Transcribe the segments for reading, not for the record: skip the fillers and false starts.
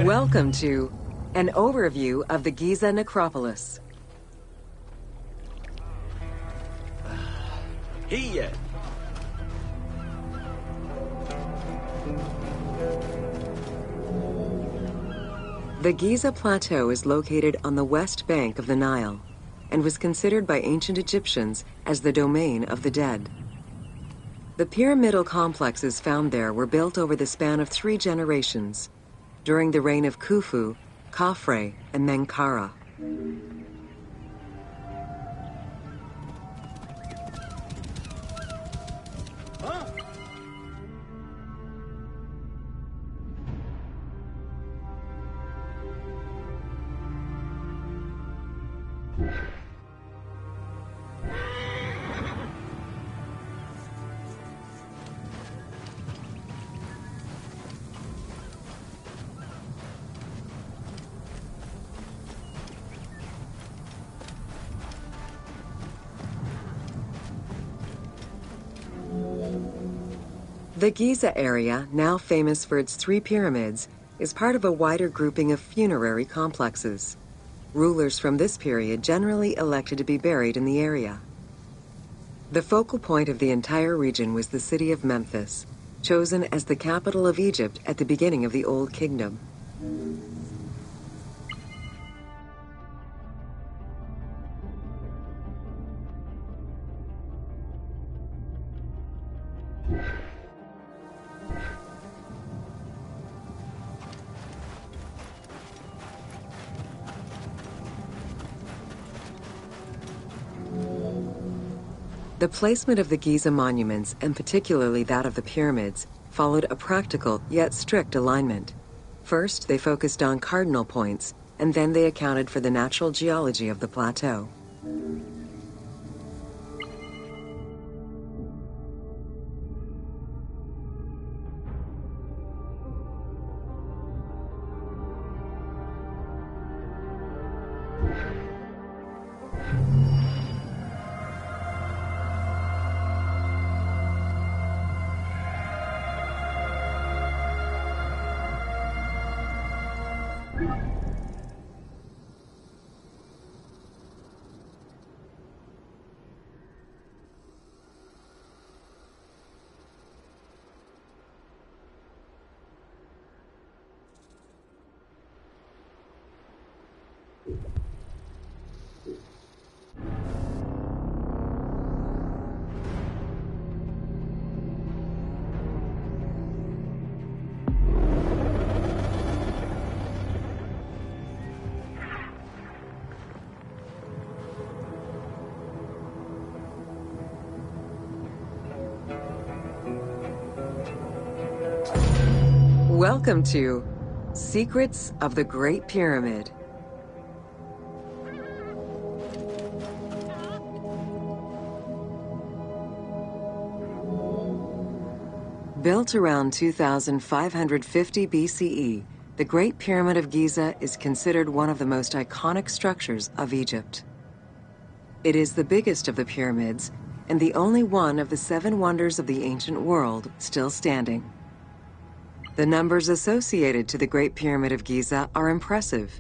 Welcome to an overview of the Giza necropolis. Here. The Giza Plateau is located on the west bank of the Nile and was considered by ancient Egyptians as the domain of the dead. The pyramidal complexes found there were built over the span of 3 generations, during the reign of Khufu, Khafre, and Menkaure. The Giza area, now famous for its 3 pyramids, is part of a wider grouping of funerary complexes. Rulers from this period generally elected to be buried in the area. The focal point of the entire region was the city of Memphis, chosen as the capital of Egypt at the beginning of the Old Kingdom. The placement of the Giza monuments, and particularly that of the pyramids, followed a practical yet strict alignment. First, they focused on cardinal points, and then they accounted for the natural geology of the plateau. Welcome to Secrets of the Great Pyramid. Built around 2550 BCE, the Great Pyramid of Giza is considered one of the most iconic structures of Egypt. It is the biggest of the pyramids and the only one of the 7 wonders of the ancient world still standing. The numbers associated to the Great Pyramid of Giza are impressive.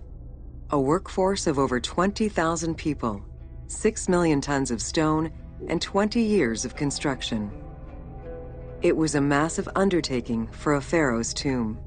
A workforce of over 20,000 people, 6 million tons of stone, and 20 years of construction. It was a massive undertaking for a pharaoh's tomb.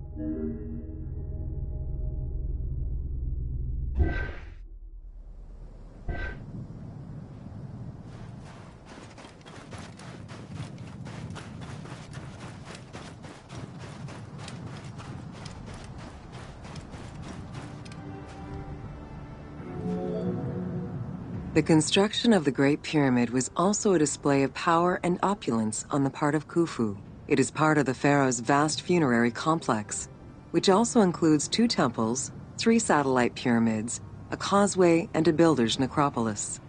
The construction of the Great Pyramid was also a display of power and opulence on the part of Khufu. It is part of the pharaoh's vast funerary complex, which also includes 2 temples, 3 satellite pyramids, a causeway, and a builder's necropolis.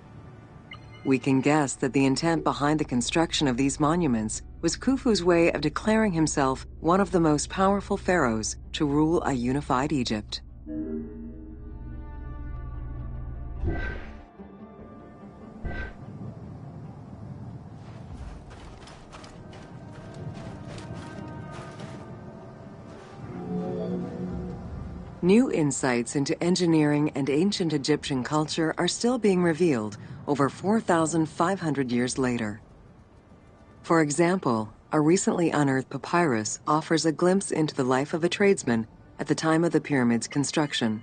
We can guess that the intent behind the construction of these monuments was Khufu's way of declaring himself one of the most powerful pharaohs to rule a unified Egypt. New insights into engineering and ancient Egyptian culture are still being revealed over 4,500 years later. For example, a recently unearthed papyrus offers a glimpse into the life of a tradesman at the time of the pyramid's construction.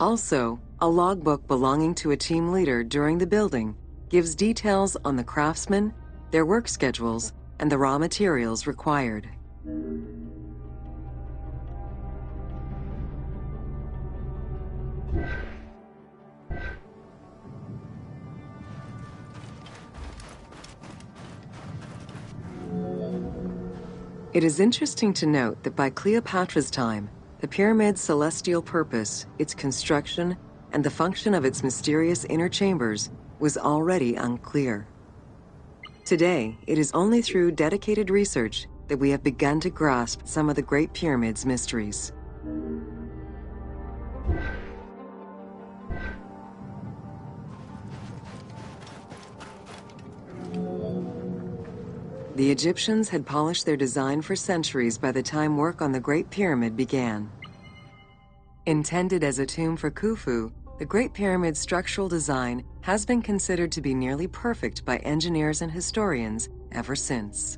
Also, a logbook belonging to a team leader during the building gives details on the craftsmen, their work schedules, and the raw materials required. It is interesting to note that by Cleopatra's time, the pyramid's celestial purpose, its construction, and the function of its mysterious inner chambers was already unclear. Today, it is only through dedicated research that we have begun to grasp some of the Great Pyramid's mysteries. The Egyptians had polished their design for centuries by the time work on the Great Pyramid began. Intended as a tomb for Khufu, the Great Pyramid's structural design has been considered to be nearly perfect by engineers and historians ever since.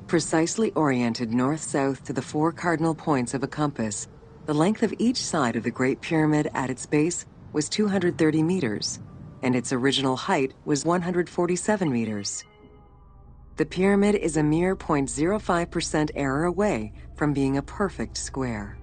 Precisely oriented north-south to the 4 cardinal points of a compass, the length of each side of the Great Pyramid at its base was 230 meters, and its original height was 147 meters. The pyramid is a mere 0.05% error away from being a perfect square.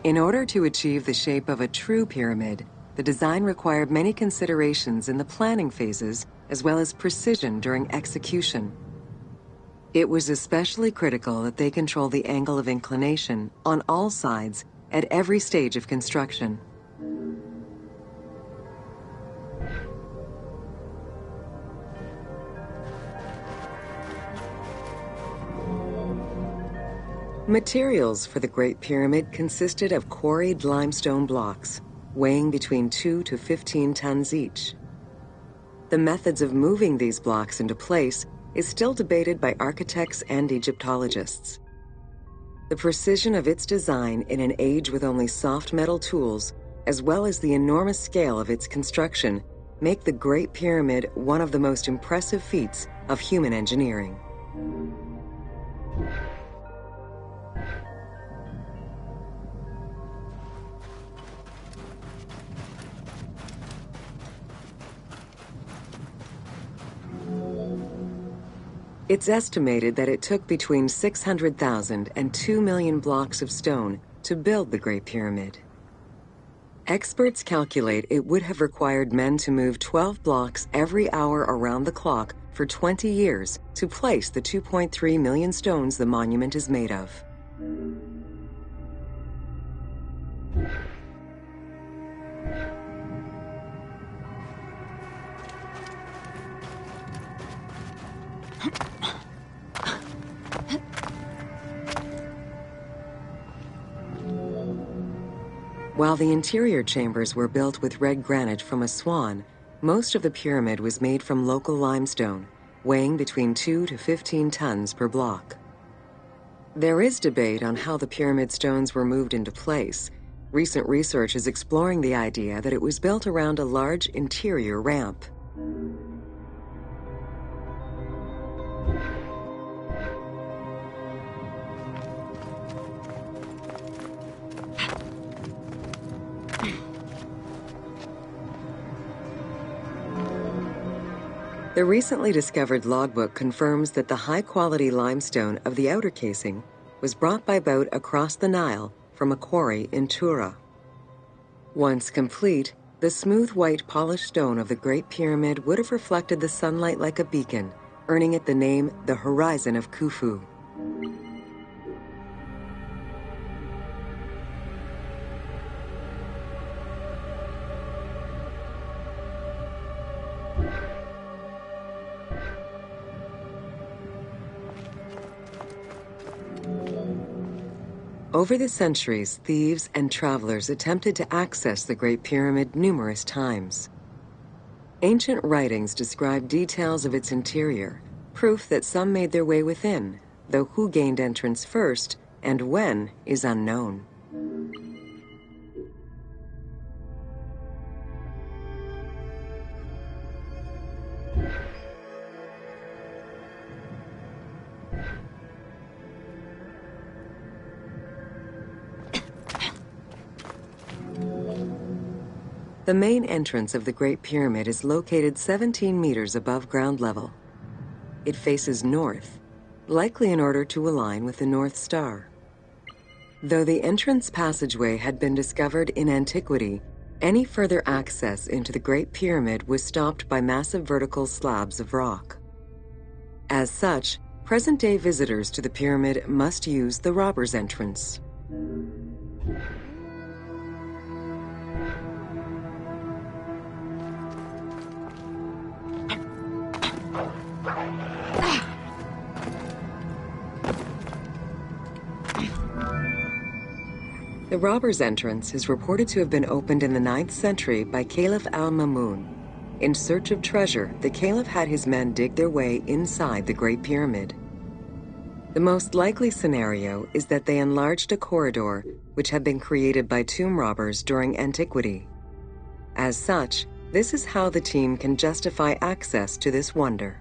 In order to achieve the shape of a true pyramid, the design required many considerations in the planning phases as well as precision during execution. It was especially critical that they control the angle of inclination on all sides at every stage of construction. Materials for the Great Pyramid consisted of quarried limestone blocks, weighing between 2 to 15 tons each. The methods of moving these blocks into place is still debated by architects and Egyptologists. The precision of its design in an age with only soft metal tools, as well as the enormous scale of its construction, make the Great Pyramid one of the most impressive feats of human engineering. It's estimated that it took between 600,000 and 2 million blocks of stone to build the Great Pyramid. Experts calculate it would have required men to move 12 blocks every hour around the clock for 20 years to place the 2.3 million stones the monument is made of. While the interior chambers were built with red granite from Aswan, most of the pyramid was made from local limestone, weighing between 2 to 15 tons per block. There is debate on how the pyramid stones were moved into place. Recent research is exploring the idea that it was built around a large interior ramp. The recently discovered logbook confirms that the high-quality limestone of the outer casing was brought by boat across the Nile from a quarry in Tura. Once complete, the smooth white polished stone of the Great Pyramid would have reflected the sunlight like a beacon, earning it the name the Horizon of Khufu. Over the centuries, thieves and travelers attempted to access the Great Pyramid numerous times. Ancient writings describe details of its interior, proof that some made their way within, though who gained entrance first and when is unknown. The main entrance of the Great Pyramid is located 17 meters above ground level. It faces north, likely in order to align with the North Star. Though the entrance passageway had been discovered in antiquity, any further access into the Great Pyramid was stopped by massive vertical slabs of rock. As such, present-day visitors to the pyramid must use the robber's entrance. The robber's entrance is reported to have been opened in the 9th century by Caliph al-Mamun. In search of treasure, the Caliph had his men dig their way inside the Great Pyramid. The most likely scenario is that they enlarged a corridor which had been created by tomb robbers during antiquity. As such, this is how the team can justify access to this wonder.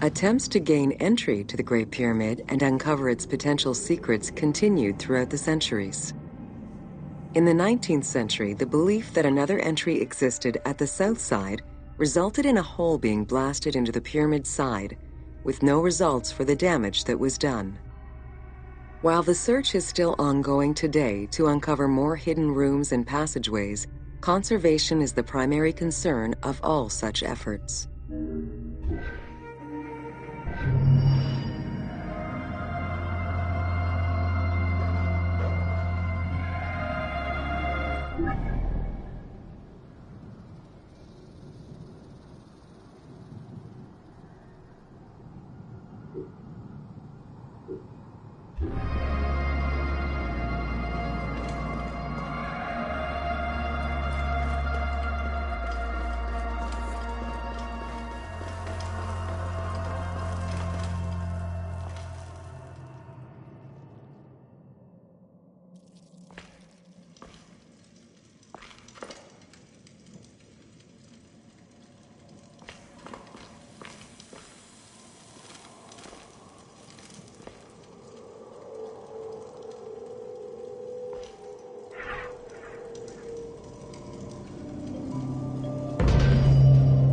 Attempts to gain entry to the Great Pyramid and uncover its potential secrets continued throughout the centuries. In the 19th century, the belief that another entry existed at the south side resulted in a hole being blasted into the pyramid's side, with no results for the damage that was done. While the search is still ongoing today to uncover more hidden rooms and passageways, conservation is the primary concern of all such efforts.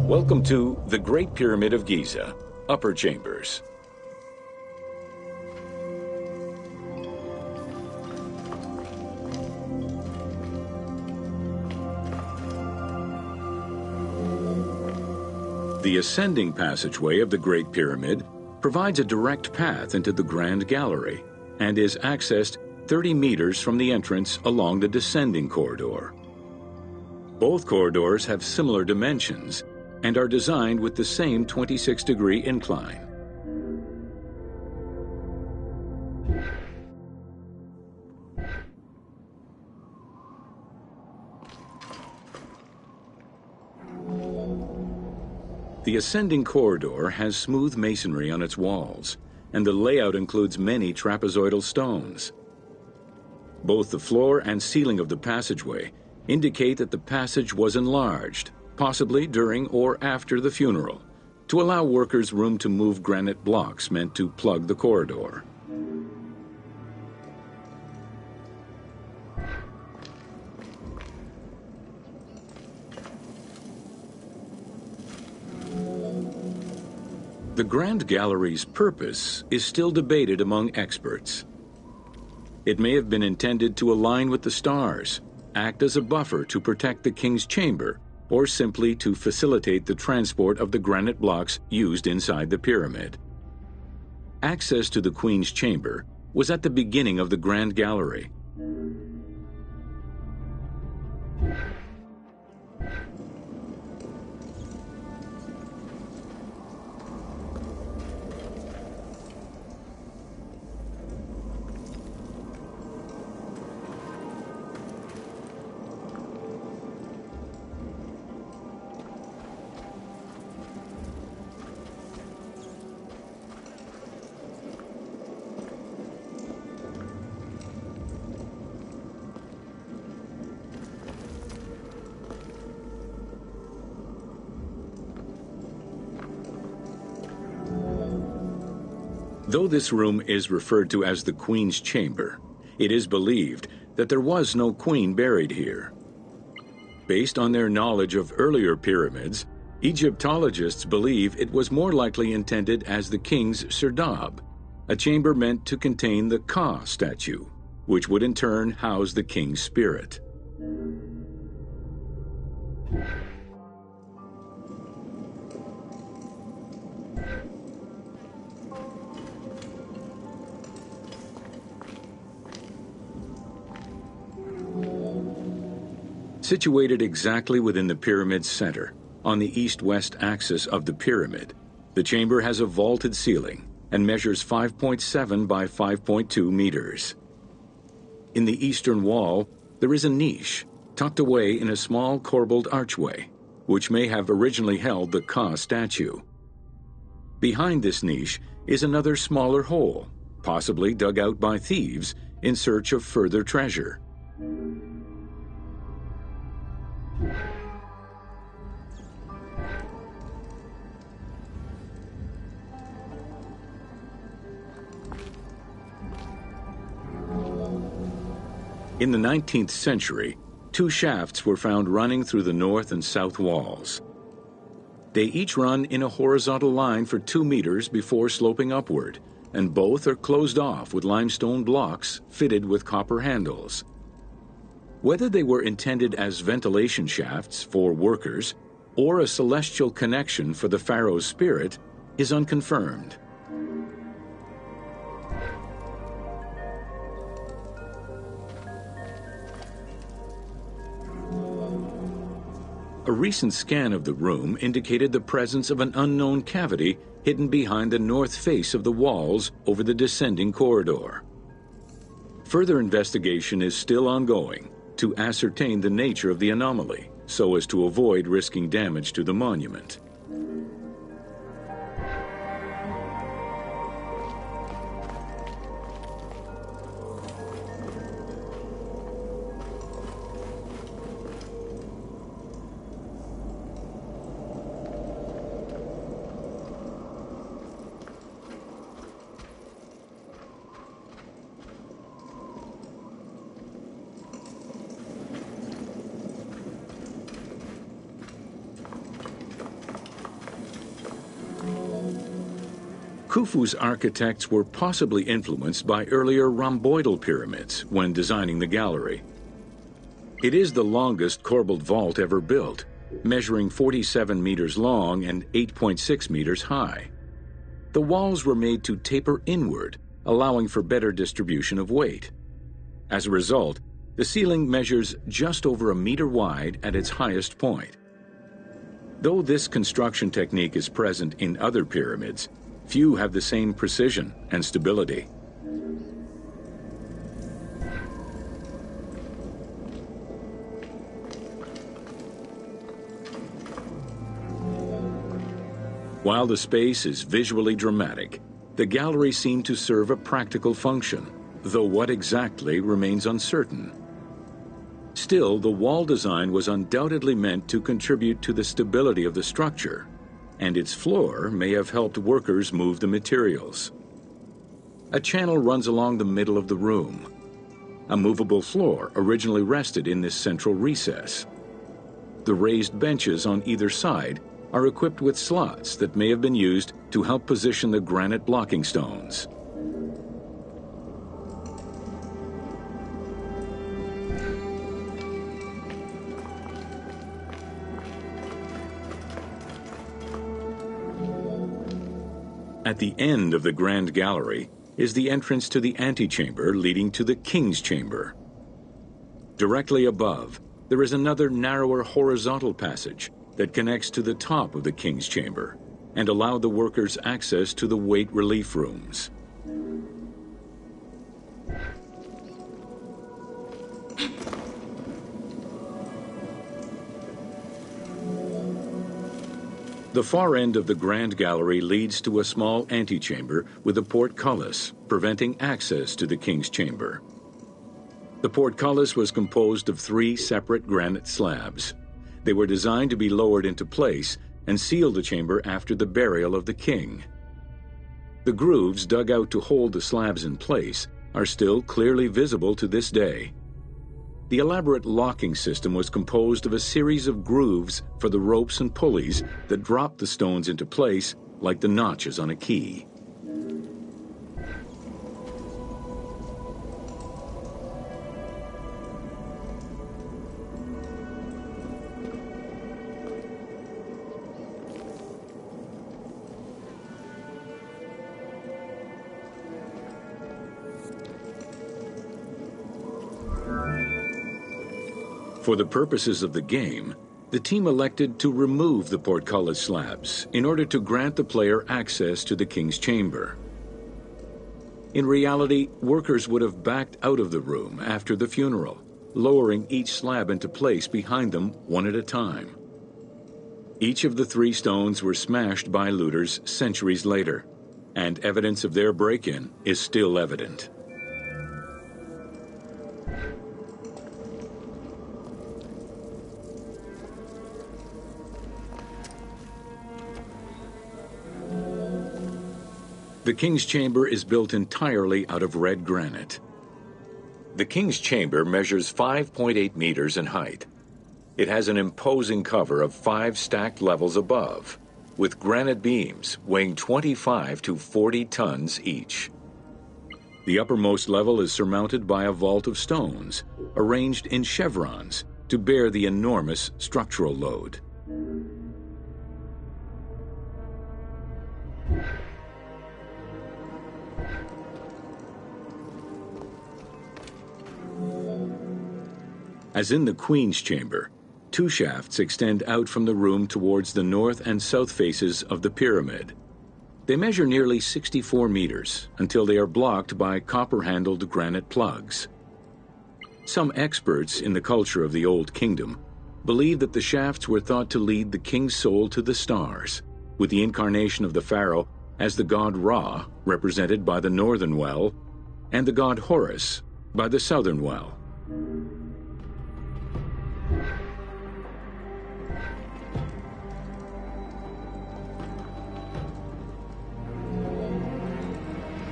Welcome to the Great Pyramid of Giza, Upper Chambers. The ascending passageway of the Great Pyramid provides a direct path into the Grand Gallery and is accessed 30 meters from the entrance along the descending corridor. Both corridors have similar dimensions and are designed with the same 26-degree incline. The ascending corridor has smooth masonry on its walls, and the layout includes many trapezoidal stones. Both the floor and ceiling of the passageway indicate that the passage was enlarged, possibly during or after the funeral, to allow workers room to move granite blocks meant to plug the corridor. The Grand Gallery's purpose is still debated among experts. It may have been intended to align with the stars, act as a buffer to protect the king's chamber, or simply to facilitate the transport of the granite blocks used inside the pyramid. Access to the Queen's chamber was at the beginning of the Grand Gallery. Though this room is referred to as the Queen's Chamber, it is believed that there was no queen buried here. Based on their knowledge of earlier pyramids, Egyptologists believe it was more likely intended as the king's serdab, a chamber meant to contain the Ka statue, which would in turn house the king's spirit. Situated exactly within the pyramid's center, on the east-west axis of the pyramid, the chamber has a vaulted ceiling and measures 5.7 by 5.2 meters. In the eastern wall, there is a niche tucked away in a small corbelled archway, which may have originally held the Ka statue. Behind this niche is another smaller hole, possibly dug out by thieves in search of further treasure. In the 19th century, two shafts were found running through the north and south walls. They each run in a horizontal line for 2 meters before sloping upward, and both are closed off with limestone blocks fitted with copper handles. Whether they were intended as ventilation shafts for workers or a celestial connection for the pharaoh's spirit is unconfirmed. A recent scan of the room indicated the presence of an unknown cavity hidden behind the north face of the walls over the descending corridor. Further investigation is still ongoing to ascertain the nature of the anomaly, so as to avoid risking damage to the monument. Khufu's architects were possibly influenced by earlier rhomboidal pyramids when designing the gallery. It is the longest corbelled vault ever built, measuring 47 meters long and 8.6 meters high. The walls were made to taper inward, allowing for better distribution of weight. As a result, the ceiling measures just over 1 meter wide at its highest point. Though this construction technique is present in other pyramids, few have the same precision and stability. While the space is visually dramatic, the gallery seemed to serve a practical function, though what exactly remains uncertain. Still, the wall design was undoubtedly meant to contribute to the stability of the structure, and its floor may have helped workers move the materials. A channel runs along the middle of the room. A movable floor originally rested in this central recess. The raised benches on either side are equipped with slots that may have been used to help position the granite blocking stones. At the end of the Grand Gallery is the entrance to the antechamber leading to the King's Chamber. Directly above, there is another narrower horizontal passage that connects to the top of the King's Chamber and allowed the workers access to the weight relief rooms. The far end of the Grand Gallery leads to a small antechamber with a portcullis, preventing access to the King's Chamber. The portcullis was composed of 3 separate granite slabs. They were designed to be lowered into place and seal the chamber after the burial of the king. The grooves dug out to hold the slabs in place are still clearly visible to this day. The elaborate locking system was composed of a series of grooves for the ropes and pulleys that dropped the stones into place like the notches on a key. For the purposes of the game, the team elected to remove the portcullis slabs in order to grant the player access to the King's Chamber. In reality, workers would have backed out of the room after the funeral, lowering each slab into place behind them one at a time. Each of the 3 stones were smashed by looters centuries later, and evidence of their break-in is still evident. The King's Chamber is built entirely out of red granite. The King's Chamber measures 5.8 meters in height. It has an imposing cover of 5 stacked levels above, with granite beams weighing 25 to 40 tons each. The uppermost level is surmounted by a vault of stones, arranged in chevrons to bear the enormous structural load. As in the Queen's Chamber, 2 shafts extend out from the room towards the north and south faces of the pyramid. They measure nearly 64 meters until they are blocked by copper-handled granite plugs. Some experts in the culture of the Old Kingdom believe that the shafts were thought to lead the king's soul to the stars, with the incarnation of the pharaoh as the god Ra, represented by the northern well, and the god Horus by the southern well.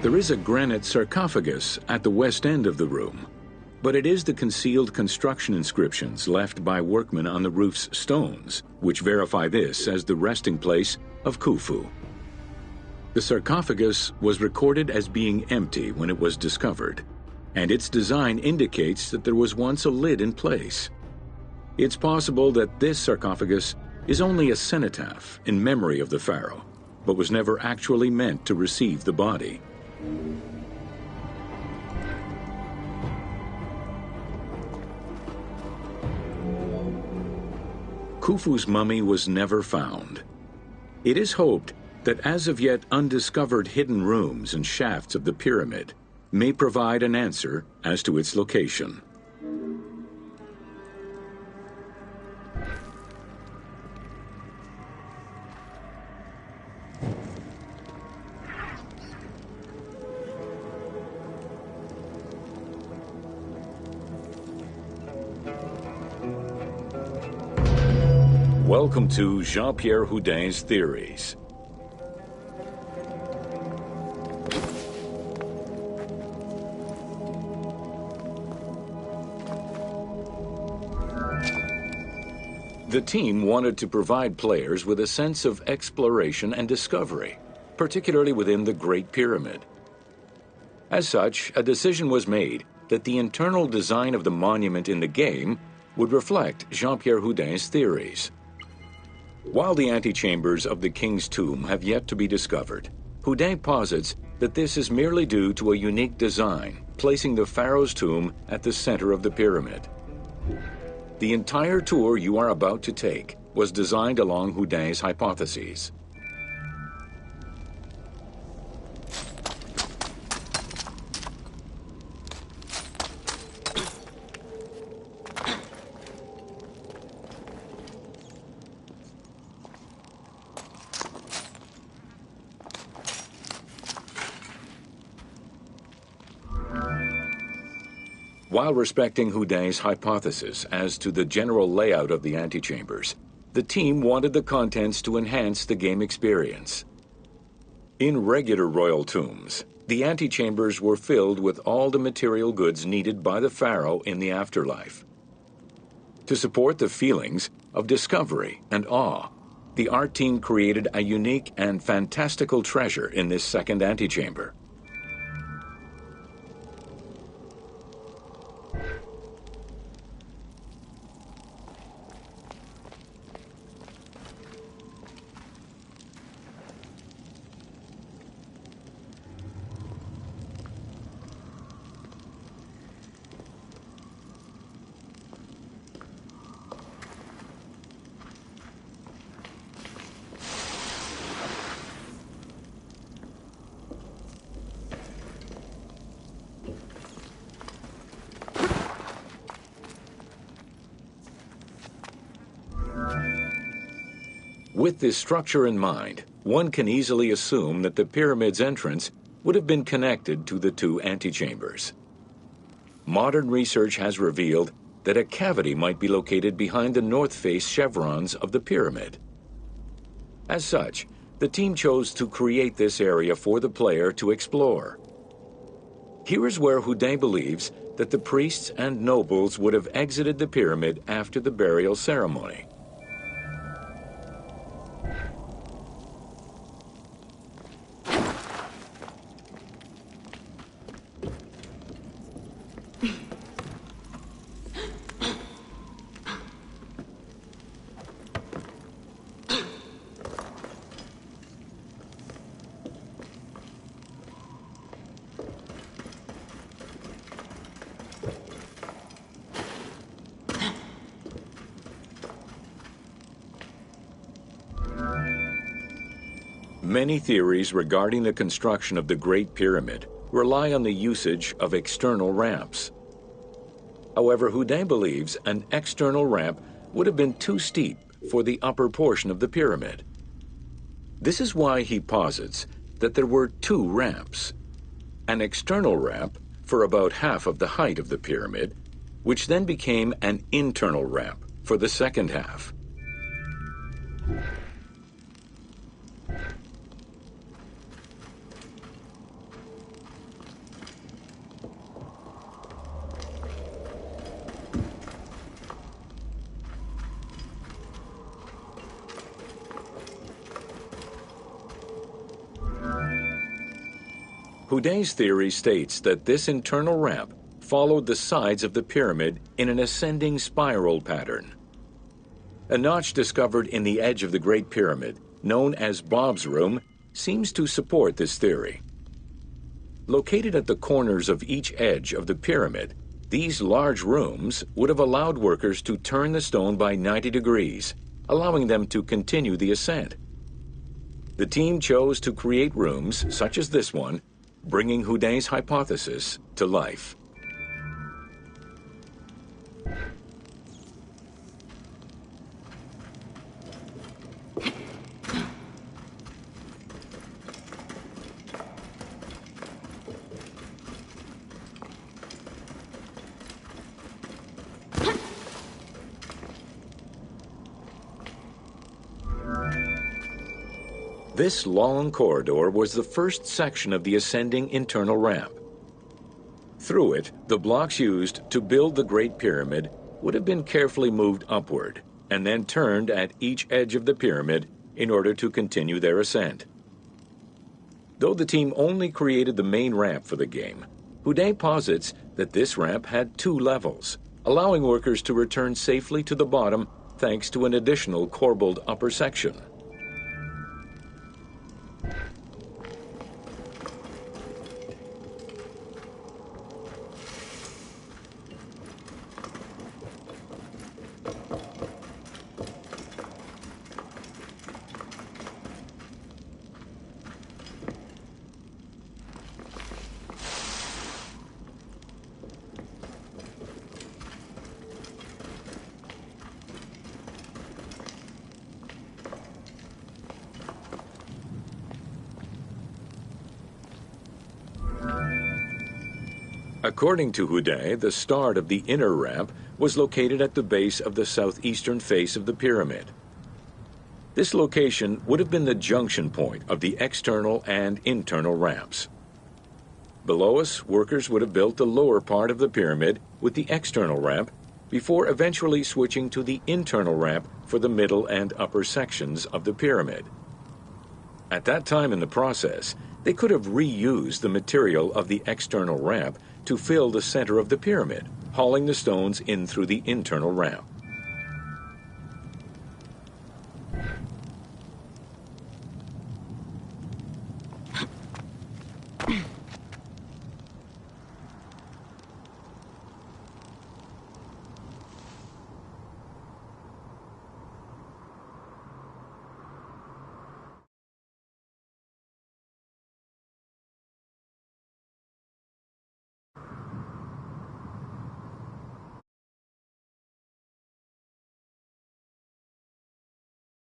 There is a granite sarcophagus at the west end of the room, but it is the concealed construction inscriptions left by workmen on the roof's stones which verify this as the resting place of Khufu. The sarcophagus was recorded as being empty when it was discovered, and its design indicates that there was once a lid in place. It's possible that this sarcophagus is only a cenotaph in memory of the pharaoh, but was never actually meant to receive the body. Khufu's mummy was never found. It is hoped that as of yet undiscovered hidden rooms and shafts of the pyramid may provide an answer as to its location. Welcome to Jean-Pierre Houdin's Theories. The team wanted to provide players with a sense of exploration and discovery, particularly within the Great Pyramid. As such, a decision was made that the internal design of the monument in the game would reflect Jean-Pierre Houdin's theories. While the antechambers of the king's tomb have yet to be discovered, Houdin posits that this is merely due to a unique design, placing the pharaoh's tomb at the center of the pyramid. The entire tour you are about to take was designed along Houdin's hypotheses. While respecting Houdin's hypothesis as to the general layout of the antechambers, the team wanted the contents to enhance the game experience. In regular royal tombs, the antechambers were filled with all the material goods needed by the pharaoh in the afterlife. To support the feelings of discovery and awe, the art team created a unique and fantastical treasure in this second antechamber. With this structure in mind, one can easily assume that the pyramid's entrance would have been connected to the two antechambers. Modern research has revealed that a cavity might be located behind the north face chevrons of the pyramid. As such, the team chose to create this area for the player to explore. Here is where Houdet believes that the priests and nobles would have exited the pyramid after the burial ceremony. Many theories regarding the construction of the Great Pyramid rely on the usage of external ramps. However, Houdet believes an external ramp would have been too steep for the upper portion of the pyramid. This is why he posits that there were two ramps. An external ramp for about half of the height of the pyramid, which then became an internal ramp for the second half. Houdet's theory states that this internal ramp followed the sides of the pyramid in an ascending spiral pattern. A notch discovered in the edge of the Great Pyramid, known as Bob's Room, seems to support this theory. Located at the corners of each edge of the pyramid, these large rooms would have allowed workers to turn the stone by 90 degrees, allowing them to continue the ascent. The team chose to create rooms such as this one, bringing Houdet's hypothesis to life. This long corridor was the first section of the ascending internal ramp. Through it, the blocks used to build the Great Pyramid would have been carefully moved upward and then turned at each edge of the pyramid in order to continue their ascent. Though the team only created the main ramp for the game, Houdet posits that this ramp had two levels, allowing workers to return safely to the bottom thanks to an additional corbelled upper section. According to Houdet, the start of the inner ramp was located at the base of the southeastern face of the pyramid. This location would have been the junction point of the external and internal ramps. Below us, workers would have built the lower part of the pyramid with the external ramp before eventually switching to the internal ramp for the middle and upper sections of the pyramid. At that time in the process, they could have reused the material of the external ramp to fill the center of the pyramid, hauling the stones in through the internal ramp.